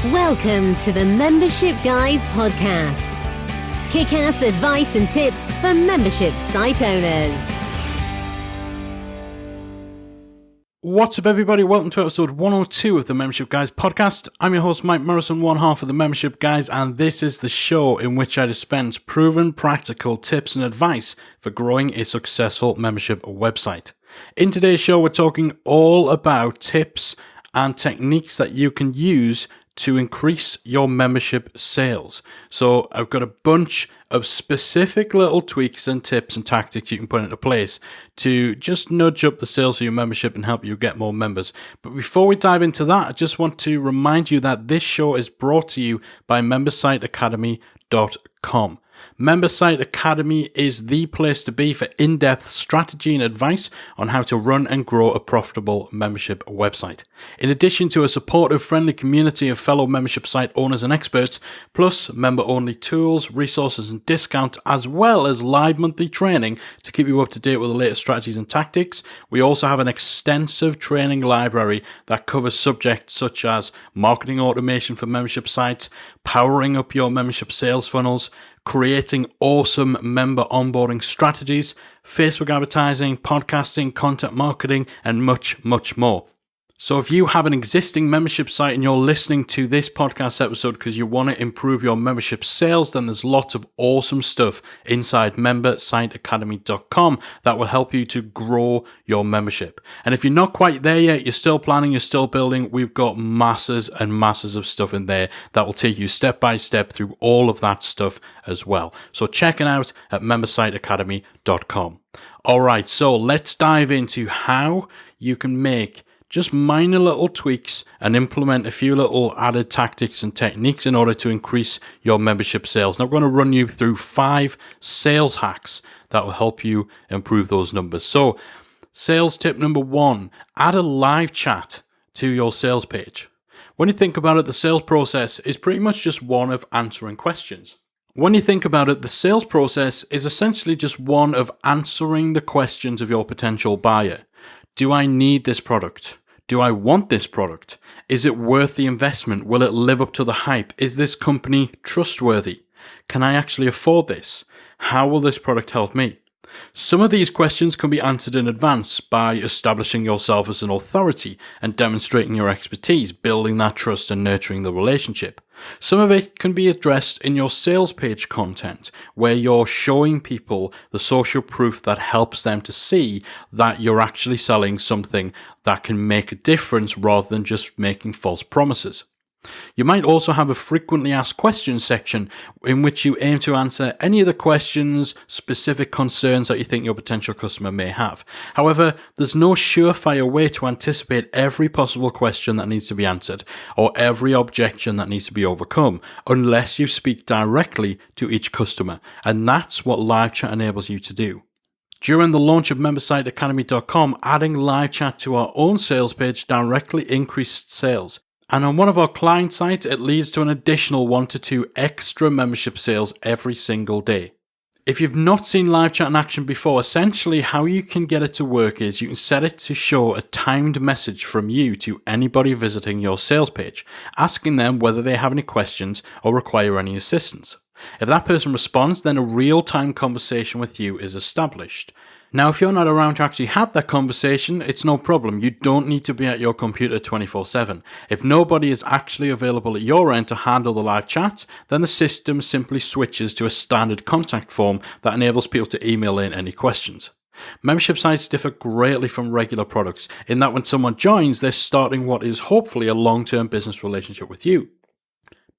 Welcome to the Membership Guys podcast. Kick-ass advice and tips for membership site owners. What's up, everybody? Welcome to episode 102 of the Membership Guys podcast. I'm your host, Mike Morrison, one half of the Membership Guys, and this is the show in which I dispense proven practical tips and advice for growing a successful membership website. In today's show, we're talking all about tips and techniques that you can use to increase your membership sales. So I've got a bunch of specific little tweaks and tips and tactics you can put into place to just nudge up the sales for your membership and help you get more members. But before we dive into that, I just want to remind you that this show is brought to you by membersiteacademy.com. Membersite Academy is the place to be for in-depth strategy and advice on how to run and grow a profitable membership website. In addition to a supportive, friendly community of fellow membership site owners and experts, plus member-only tools, resources and discounts, as well as live monthly training to keep you up to date with the latest strategies and tactics, we also have an extensive training library that covers subjects such as marketing automation for membership sites, powering up your membership sales funnels, creating awesome member onboarding strategies, Facebook advertising, podcasting, content marketing, and much, much more. So if you have an existing membership site and you're listening to this podcast episode because you want to improve your membership sales, then there's lots of awesome stuff inside membersiteacademy.com that will help you to grow your membership. And if you're not quite there yet, you're still planning, you're still building, we've got masses and masses of stuff in there that will take you step by step through all of that stuff as well. So check it out at membersiteacademy.com. All right, so let's dive into how you can make just minor little tweaks and implement a few little added tactics and techniques in order to increase your membership sales. Now, I'm going to run you through 5 sales hacks that will help you improve those numbers. So, sales tip number 1, add a live chat to your sales page. When you think about it, the sales process is pretty much just one of answering questions. When you think about it, the sales process is essentially just one of answering the questions of your potential buyer. Do I need this product? Do I want this product? Is it worth the investment? Will it live up to the hype? Is this company trustworthy? Can I actually afford this? How will this product help me? Some of these questions can be answered in advance by establishing yourself as an authority and demonstrating your expertise, building that trust and nurturing the relationship. Some of it can be addressed in your sales page content, where you're showing people the social proof that helps them to see that you're actually selling something that can make a difference rather than just making false promises. You might also have a frequently asked questions section in which you aim to answer any of the questions, specific concerns that you think your potential customer may have. However, there's no surefire way to anticipate every possible question that needs to be answered or every objection that needs to be overcome unless you speak directly to each customer, and that's what live chat enables you to do. During the launch of membersiteacademy.com, adding live chat to our own sales page directly increased sales. And on one of our client sites, it leads to an additional 1 to 2 extra membership sales every single day. If you've not seen live chat in action before, essentially how you can get it to work is you can set it to show a timed message from you to anybody visiting your sales page, asking them whether they have any questions or require any assistance. If that person responds, then a real-time conversation with you is established. Now, if you're not around to actually have that conversation, it's no problem. You don't need to be at your computer 24/7. If nobody is actually available at your end to handle the live chat, then the system simply switches to a standard contact form that enables people to email in any questions. Membership sites differ greatly from regular products in that when someone joins, they're starting what is hopefully a long-term business relationship with you.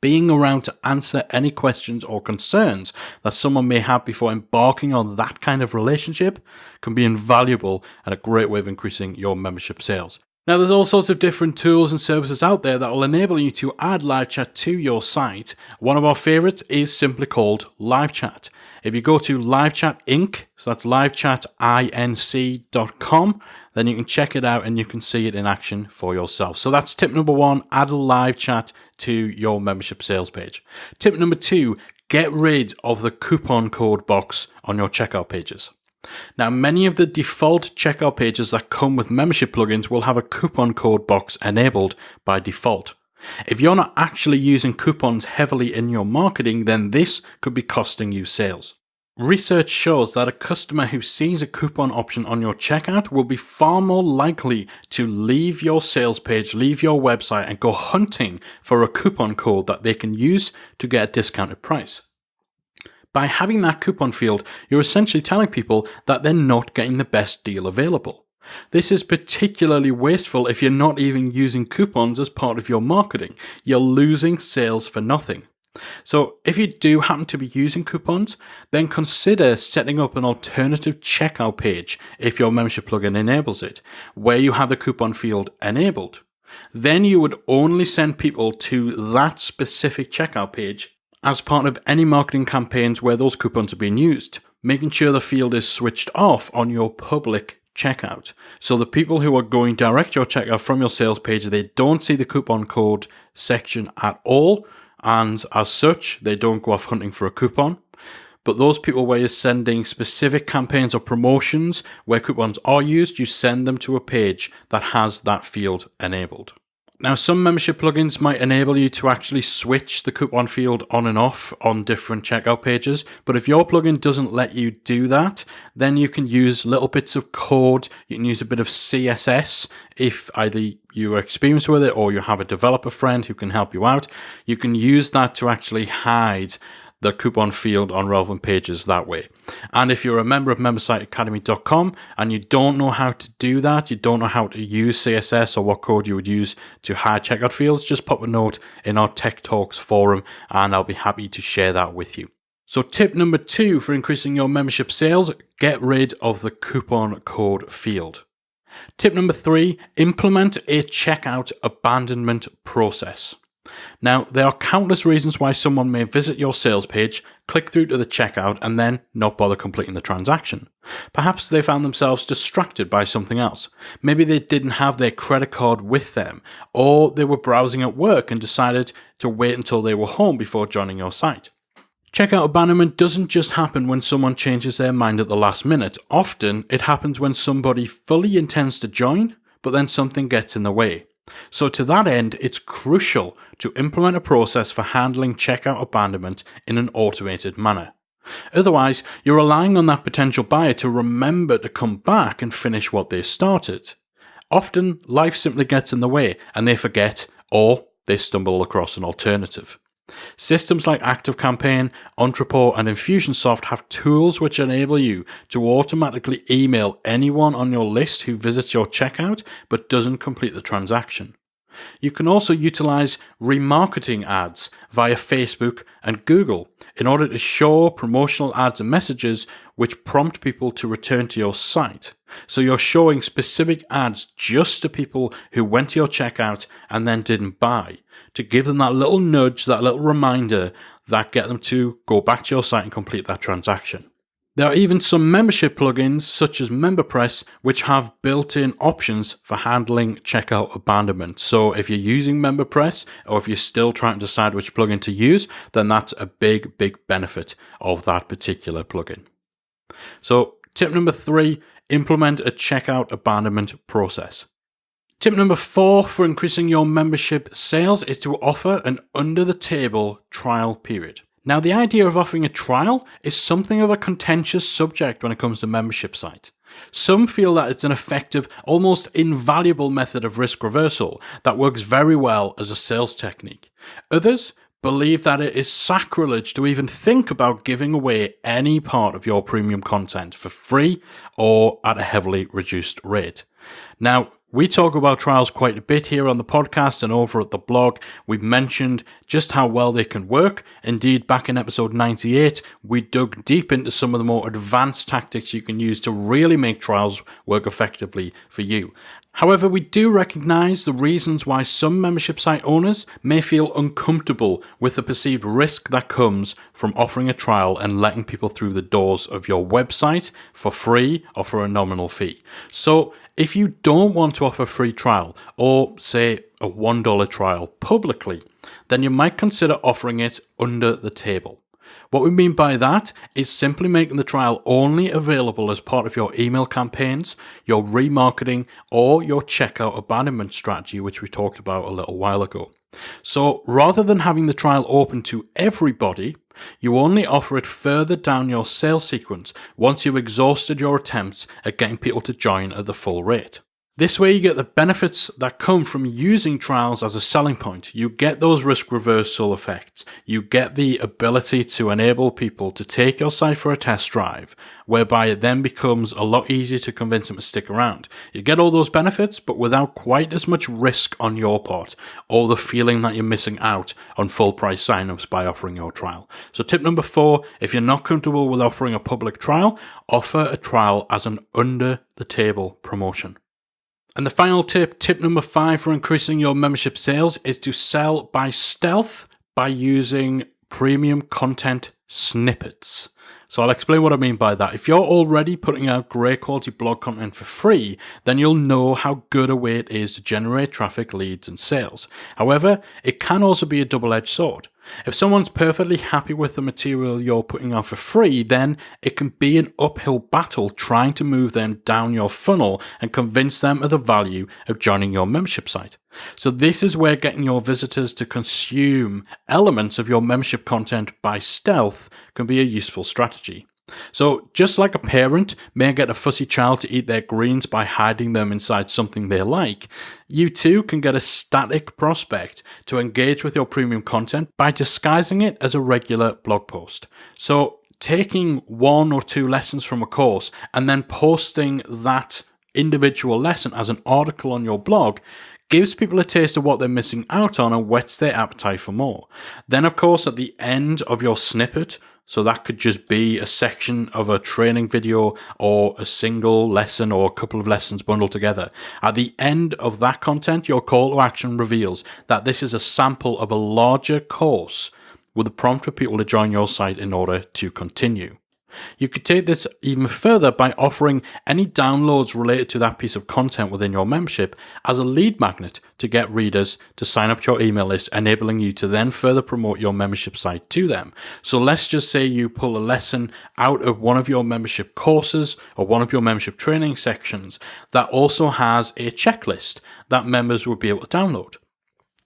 Being around to answer any questions or concerns that someone may have before embarking on that kind of relationship can be invaluable and a great way of increasing your membership sales. Now, there's all sorts of different tools and services out there that will enable you to add live chat to your site. One of our favorites is simply called Live Chat. If you go to Live Chat Inc., so that's livechatinc.com, then you can check it out and you can see it in action for yourself. So that's tip number 1, add a live chat to your membership sales page. Tip number 2, get rid of the coupon code box on your checkout pages. Now, many of the default checkout pages that come with membership plugins will have a coupon code box enabled by default. If you're not actually using coupons heavily in your marketing, then this could be costing you sales. Research shows that a customer who sees a coupon option on your checkout will be far more likely to leave your sales page, leave your website, and go hunting for a coupon code that they can use to get a discounted price. By having that coupon field, you're essentially telling people that they're not getting the best deal available. This is particularly wasteful if you're not even using coupons as part of your marketing. You're losing sales for nothing. So if you do happen to be using coupons, then consider setting up an alternative checkout page if your membership plugin enables it, where you have the coupon field enabled. Then you would only send people to that specific checkout page as part of any marketing campaigns where those coupons are being used, making sure the field is switched off on your public checkout. So the people who are going direct your checkout from your sales page, they don't see the coupon code section at all. And as such, they don't go off hunting for a coupon. But those people where you're sending specific campaigns or promotions where coupons are used, you send them to a page that has that field enabled. Now, some membership plugins might enable you to actually switch the coupon field on and off on different checkout pages. But if your plugin doesn't let you do that, then you can use little bits of code. You can use a bit of CSS if either you are experienced with it or you have a developer friend who can help you out. You can use that to actually hide the coupon field on relevant pages that way. And if you're a member of membersiteacademy.com and you don't know how to do that, you don't know how to use CSS or what code you would use to hide checkout fields, just pop a note in our Tech Talks forum and I'll be happy to share that with you. So tip number 2 for increasing your membership sales, get rid of the coupon code field. Tip number 3, implement a checkout abandonment process. Now, there are countless reasons why someone may visit your sales page, click through to the checkout, and then not bother completing the transaction. Perhaps they found themselves distracted by something else. Maybe they didn't have their credit card with them, or they were browsing at work and decided to wait until they were home before joining your site. Checkout abandonment doesn't just happen when someone changes their mind at the last minute. Often, it happens when somebody fully intends to join, but then something gets in the way. So to that end, it's crucial to implement a process for handling checkout abandonment in an automated manner. Otherwise, you're relying on that potential buyer to remember to come back and finish what they started. Often, life simply gets in the way and they forget or they stumble across an alternative. Systems like ActiveCampaign, Entrepot, and Infusionsoft have tools which enable you to automatically email anyone on your list who visits your checkout but doesn't complete the transaction. You can also utilize remarketing ads via Facebook and Google in order to show promotional ads and messages which prompt people to return to your site. So you're showing specific ads just to people who went to your checkout and then didn't buy, to give them that little nudge, that little reminder that get them to go back to your site and complete that transaction. There are even some membership plugins such as MemberPress which have built-in options for handling checkout abandonment. So if you're using MemberPress or if you're still trying to decide which plugin to use, then that's a big benefit of that particular plugin. So tip number 3, implement a checkout abandonment process. Tip number 4 for increasing your membership sales is to offer an under-the-table trial period. Now, the idea of offering a trial is something of a contentious subject when it comes to membership sites. Some feel that it's an effective, almost invaluable method of risk reversal that works very well as a sales technique. Others believe that it is sacrilege to even think about giving away any part of your premium content for free or at a heavily reduced rate. Now, we talk about trials quite a bit here on the podcast and over at the blog. We've mentioned just how well they can work. Indeed, back in episode 98, we dug deep into some of the more advanced tactics you can use to really make trials work effectively for you. However, we do recognize the reasons why some membership site owners may feel uncomfortable with the perceived risk that comes from offering a trial and letting people through the doors of your website for free or for a nominal fee. So if you don't want to offer a free trial or say a $1 trial publicly, then you might consider offering it under the table. What we mean by that is simply making the trial only available as part of your email campaigns, your remarketing, or your checkout abandonment strategy, which we talked about a little while ago. So rather than having the trial open to everybody, you only offer it further down your sales sequence once you've exhausted your attempts at getting people to join at the full rate. This way you get the benefits that come from using trials as a selling point. You get those risk reversal effects. You get the ability to enable people to take your site for a test drive, whereby it then becomes a lot easier to convince them to stick around. You get all those benefits, but without quite as much risk on your part, or the feeling that you're missing out on full price signups by offering your trial. So tip number 4, if you're not comfortable with offering a public trial, offer a trial as an under the table promotion. And the final tip number 5 for increasing your membership sales is to sell by stealth by using premium content snippets. So I'll explain what I mean by that. If you're already putting out great quality blog content for free, then you'll know how good a way it is to generate traffic, leads, and sales. However, it can also be a double-edged sword. If someone's perfectly happy with the material you're putting out for free, then it can be an uphill battle trying to move them down your funnel and convince them of the value of joining your membership site. So this is where getting your visitors to consume elements of your membership content by stealth can be a useful strategy. So just like a parent may get a fussy child to eat their greens by hiding them inside something they like, you too can get a static prospect to engage with your premium content by disguising it as a regular blog post. So taking 1 or 2 lessons from a course and then posting that individual lesson as an article on your blog gives people a taste of what they're missing out on and whets their appetite for more. Then, of course, at the end of your snippet, so that could just be a section of a training video or a single lesson or a couple of lessons bundled together. At the end of that content, your call to action reveals that this is a sample of a larger course with a prompt for people to join your site in order to continue. You could take this even further by offering any downloads related to that piece of content within your membership as a lead magnet to get readers to sign up to your email list, enabling you to then further promote your membership site to them. So let's just say you pull a lesson out of one of your membership courses or one of your membership training sections that also has a checklist that members would be able to download.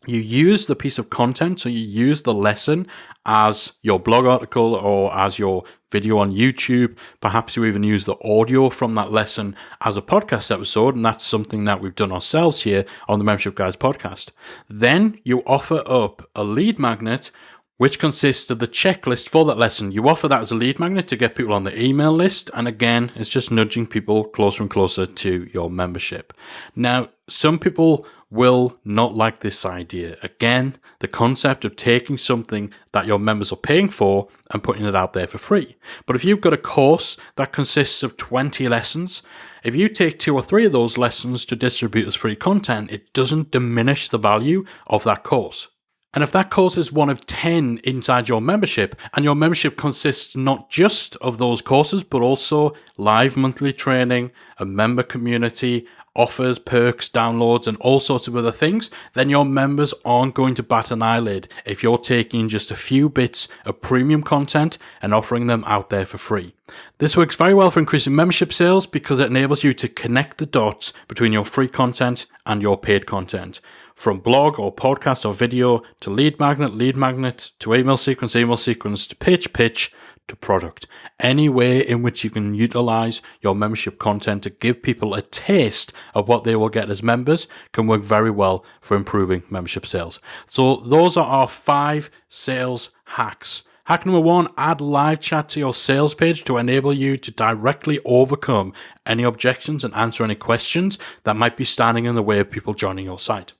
You use the piece of content, so you use the lesson as your blog article or as your video on YouTube. Perhaps you even use the audio from that lesson as a podcast episode, and that's something that we've done ourselves here on the Membership Guys podcast. Then you offer up a lead magnet which consists of the checklist for that lesson. You offer that as a lead magnet to get people on the email list, and again, it's just nudging people closer and closer to your membership. Now, some people will not like this idea. Again, the concept of taking something that your members are paying for and putting it out there for free. But if you've got a course that consists of 20 lessons, if you take 2 or 3 of those lessons to distribute as free content, it doesn't diminish the value of that course. And if that course is one of 10 inside your membership, and your membership consists not just of those courses, but also live monthly training, a member community, offers, perks, downloads, and all sorts of other things, then your members aren't going to bat an eyelid if you're taking just a few bits of premium content and offering them out there for free. This works very well for increasing membership sales because it enables you to connect the dots between your free content and your paid content. From blog or podcast or video to lead magnet to email sequence to pitch to product. Any way in which you can utilize your membership content to give people a taste of what they will get as members can work very well for improving membership sales. So those are our 5 sales hacks. Hack number 1, add live chat to your sales page to enable you to directly overcome any objections and answer any questions that might be standing in the way of people joining your site.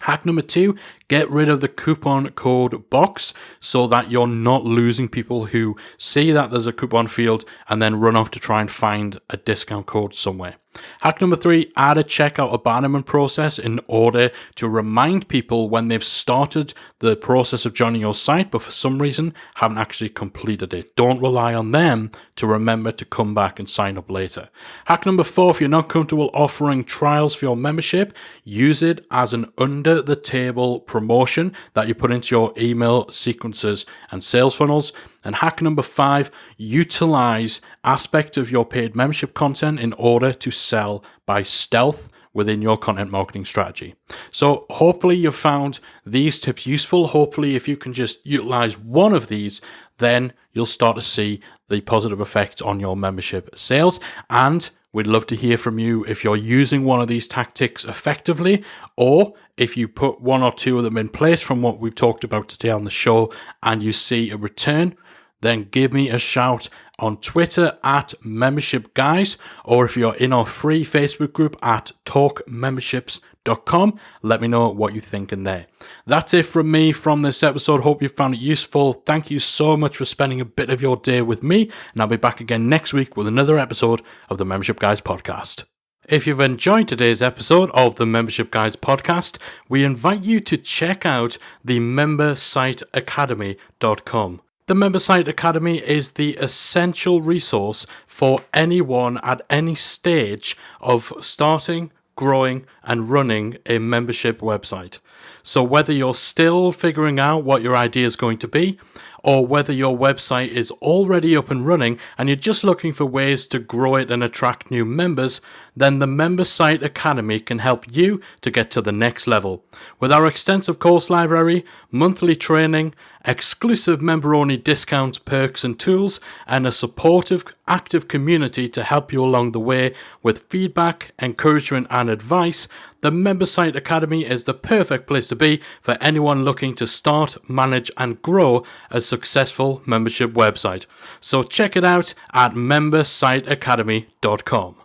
Hack number 2, get rid of the coupon code box so that you're not losing people who see that there's a coupon field and then run off to try and find a discount code somewhere. Hack number 3, add a checkout abandonment process in order to remind people when they've started the process of joining your site, but for some reason haven't actually completed it. Don't rely on them to remember to come back and sign up later. Hack number 4, if you're not comfortable offering trials for your membership, use it as an under the table promotion that you put into your email sequences and sales funnels. And hack number 5, utilize aspects of your paid membership content in order to sell by stealth within your content marketing strategy. So hopefully you've found these tips useful. Hopefully if you can just utilize one of these, then you'll start to see the positive effects on your membership sales. And we'd love to hear from you if you're using one of these tactics effectively, or if you put one or two of them in place from what we've talked about today on the show and you see a return, then give me a shout on Twitter at Membership Guys, or if you're in our free Facebook group at talkmemberships.com, let me know what you think in there. That's it from me from this episode. Hope you found it useful. Thank you so much for spending a bit of your day with me, and I'll be back again next week with another episode of the Membership Guys podcast. If you've enjoyed today's episode of the Membership Guys podcast, we invite you to check out the membersiteacademy.com. The Membersite Academy is the essential resource for anyone at any stage of starting, growing, and running a membership website. So whether you're still figuring out what your idea is going to be, or whether your website is already up and running and you're just looking for ways to grow it and attract new members, then the Membersite Academy can help you to get to the next level. With our extensive course library, monthly training, exclusive member-only discounts, perks and tools, and a supportive, active community to help you along the way with feedback, encouragement and advice, the Membersite Academy is the perfect place to be for anyone looking to start, manage and grow a successful membership website. So check it out at membersiteacademy.com.